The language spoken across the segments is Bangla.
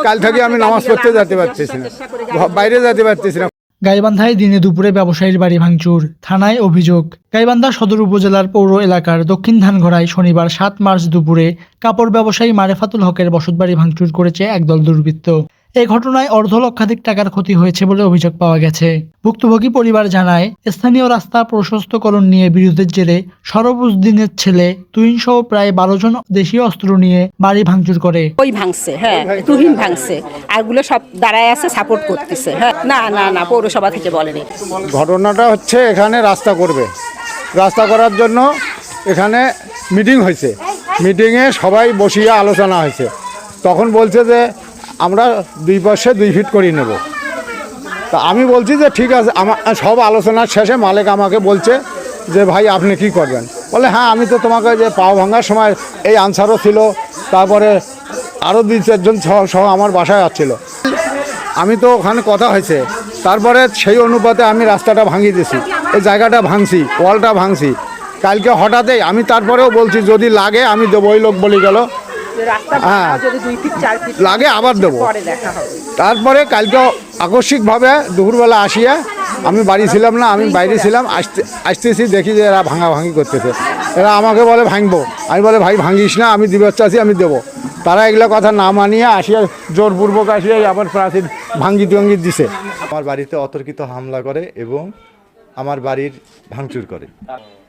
কাল থেকে আমি নামাজ পড়তে যেতে পারতেছি না, বাইরে যেতে পারতেছি না। গাইবান্ধায় দিনে দুপুরে ব্যবসায়ীর বাড়ি ভাঙচুর, থানায় অভিযোগ। গাইবান্ধা সদর উপজেলার পৌর এলাকার দক্ষিণ ধানগড়ায় শনিবার ৭ মার্চ দুপুরে কাপড় ব্যবসায়ী মারেফাতুল হকের বসতবাড়ি ভাঙচুর করেছে একদল দুর্বৃত্ত। এই ঘটনায় অর্ধলক্ষাধিক টাকার ক্ষতি হয়েছে বলে অভিযোগ পাওয়া গেছে। ভুক্তভোগী পরিবার জানায়, স্থানীয় রাস্তা প্রশস্তকরণ নিয়ে বিরোধের জেরে সরবুদ্দিনের ছেলে তুহিন সহ প্রায় ১২ জন দেশীয় অস্ত্র নিয়ে বাড়ি ভাঙচুর করে। ওই ভাঙছে, হ্যাঁ তুহিন ভাঙছে, আরগুলো সব দাঁড়ায় আছে সাপোর্ট করতেছে। হ্যাঁ না না না, পৌরসভা থেকে বলেনি। ঘটনাটা হচ্ছে এখানে রাস্তা করবে, রাস্তা করার জন্য এখানে মিটিং হয়েছে, মিটিংয়ে সবাই বসিয়ে আলোচনা হয়েছে। তখন বলছে যে আমরা 2 পাশে 2 ফিট করে নেব। তা আমি বলছি যে ঠিক আছে। আমার সব আলোচনার শেষে মালিক আমাকে বলছে যে ভাই আপনি কি করবেন? বলে হ্যাঁ আমি তো তোমাকে যে পাও ভাঙার সময় এই আনসারও ছিল, তারপরে আরও 2-4 জন সহ আমার বাসায় আসছিল। আমি তো ওখানে কথা হয়েছে, তারপরে সেই অনুপাতে আমি রাস্তাটা ভাঙিয়ে দিয়েছি, এই জায়গাটা ভাঙছি, ওয়ালটা ভাঙছি। কালকে হঠাৎই আমি তারপরেও বলছি যদি লাগে আমি দেবো। ওই লোক বলে গেল হ্যাঁ লাগে আবার দেবো। তারপরে কালকে আকস্মিকভাবে দুপুরবেলা আসিয়া, আমি বাড়ি ছিলাম না, আমি বাইরে ছিলাম, আসতেছি দেখি যে এরা ভাঙাভাঙি করতেছে। এরা আমাকে বলে ভাঙবো, আমি বলে ভাই ভাঙিস না, আমি দিবার চাচ্ছি, আমি দেবো। তারা এগুলো কথা না মানিয়ে আসিয়া জোরপূর্বক আসিয়া আবার প্রাচীর ভাঙ্গি টঙ্গি দিছে। আমার বাড়িতে অতর্কিত হামলা করে এবং আমার বাড়ির ভাঙচুর করে।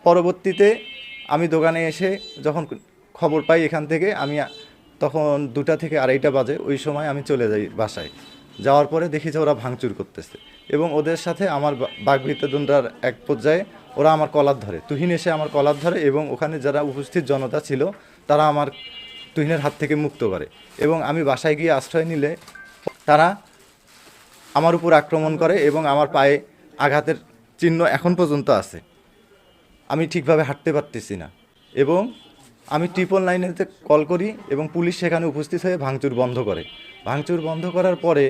পরবর্তীতে আমি দোকানে এসে যখন খবর পাই এখান থেকে, আমি তখন 2টা থেকে 2:30 বাজে, ওই সময় আমি চলে যাই বাসায়। যাওয়ার পরে দেখি যে ওরা ভাঙচুর করতেছে এবং ওদের সাথে আমার বাকবিতণ্ডার এক পর্যায়ে ওরা আমার কলার ধরে, তুহিন এসে আমার কলার ধরে এবং ওখানে যারা উপস্থিত জনতা ছিল তারা আমার তুহিনের হাত থেকে মুক্ত করে এবং আমি বাসায় গিয়ে আশ্রয় নিলে তারা আমার উপর আক্রমণ করে এবং আমার পায়ে আঘাতের চিহ্ন এখন পর্যন্ত আছে। আমি ঠিকভাবে হাঁটতে পারতেছি না এবং আমি 999-তে কল করি এবং পুলিশ সেখানে উপস্থিত হয়ে ভাঙচুর বন্ধ করে। ভাঙচুর বন্ধ করার পরে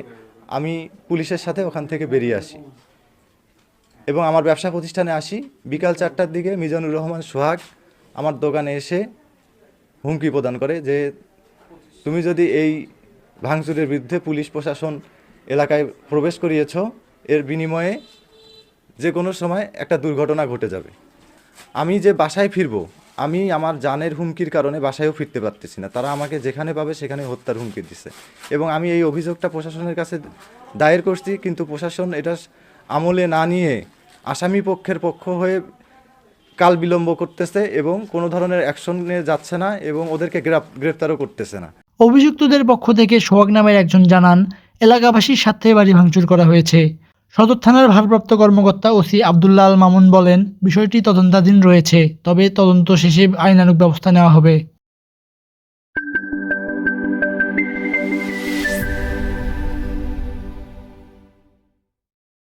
আমি পুলিশের সাথে ওখান থেকে বেরিয়ে আসি এবং আমার ব্যবসা প্রতিষ্ঠানে আসি। বিকাল 4টার দিকে মিজানুর রহমান সোহাগ আমার দোকানে এসে হুমকি প্রদান করে যে তুমি যদি এই ভাঙচুরের বিরুদ্ধে পুলিশ প্রশাসন এলাকায় প্রবেশ করিয়েছ, এর বিনিময়ে যে কোনো সময় একটা দুর্ঘটনা ঘটে যাবে। আমি যে বাসায় ফিরবো, আমি আমার জানের হুমকির কারণে বাসায়ও ফিরতে পারতেছি না। তারা আমাকে যেখানে পাবে সেখানে হত্যার হুমকি দিচ্ছে এবং আমি এই অভিযোগটা প্রশাসনের কাছে দায়ের করছি, কিন্তু প্রশাসন এটা আমলে না নিয়ে আসামি পক্ষের পক্ষ হয়ে কাল বিলম্ব করতেছে এবং কোনো ধরনের অ্যাকশনে যাচ্ছে না এবং ওদেরকে গ্রেপ্তারও করতেছে না। অভিযুক্তদের পক্ষ থেকে সোহাগ নামের একজন জানান, এলাকাবাসীর স্বার্থে বাড়ি ভাঙচুর করা হয়েছে। সদর থানার ভারপ্রাপ্ত কর্মকর্তা ওসি আব্দুল্লাহ আল মামুন বলেন, বিষয়টি তদন্তাধীন রয়েছে, তবে তদন্ত শেষে আইনানুগ ব্যবস্থা নেওয়া হবে।